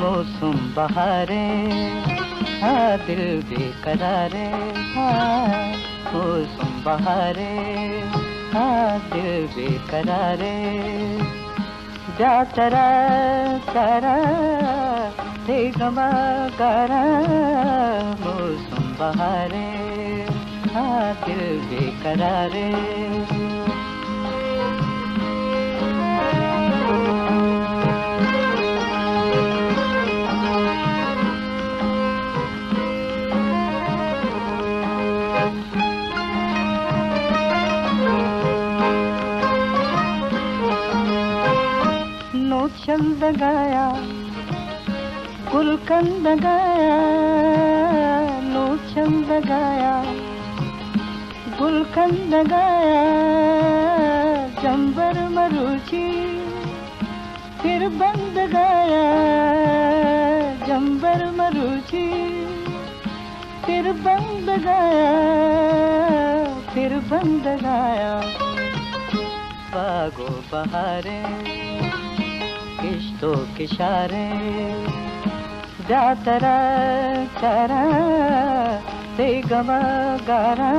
मौसम बहारे, हाँ दिल बेकरारे, हाँ मौसम बहारे, हाँ दिल बेकरारे। जा चरा चरा ते गमा गारा, मौसम बहारे, हाँ दिल बेकरारे। छंद गाया गुलकंद गाया, नो छंद गाया गुलकंद गाया, जंबर मरुची फिर बंद गाया, जंबर मरुची फिर बंद गाया, फिर बंद गाया। बागो बहारे किश्तों के इशारे, जा तरा चरा ते गवा गारा,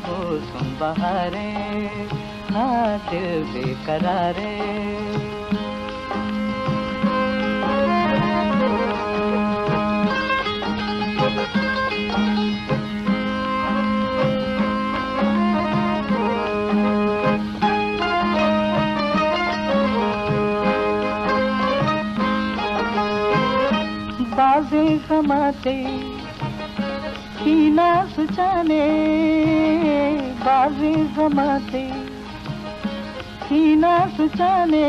मौसम बहारे, हाँ दिल बेकरारे। बाज़े ज़माते सीना सुचाने, बाज़े ज़माते सीना सुचाने,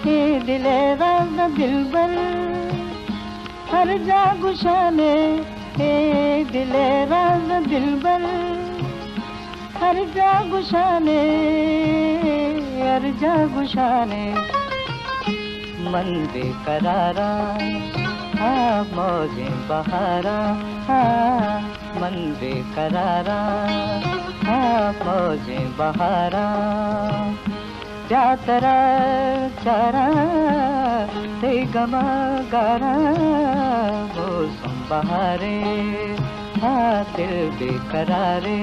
हे दिले राज़ दिलबर हर जा गुशाने, हे दिले राज़ दिलबर हर जा गुशाने, हर जा गुशाने। मन बेकरारा, हाँ मौजें बहारा, हाँ मन बेकरारा, हाँ मौजें बहारा। जा तरा चरा ते गमा गारा, मौसम बहारे, हाँ दिल बेकरारे।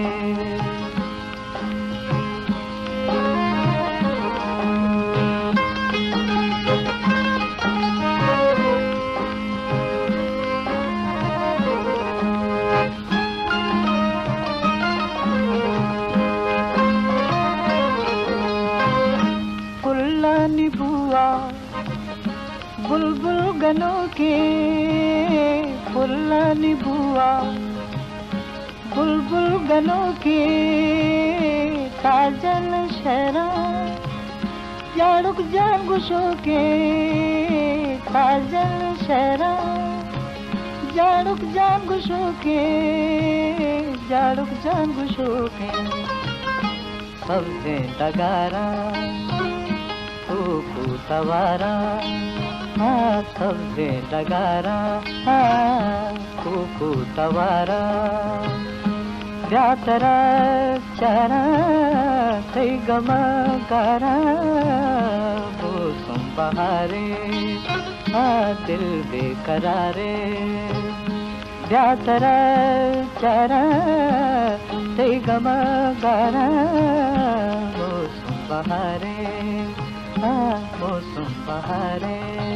निबुआ बुलबुल गनों के, फुल्ला निबुआ बुलबुल गनों के, काजल शहरा जाड़ुक जान गुशों के, काजल शहरा जाड़ुक जान गुशों के, जाड़ुक जान गुशों के। सब्ज़े डगारा खूब तवारा, हाँ सब्ज़े डगारा, हाँ खूब तवारा। जा तरा चरा ते गमा गारा, मौसम बहारे, हाँ दिल बेकरारे। जा तरा चरा ते गमा गारा, मौसम बहारे, हाँ मौसम बहारे।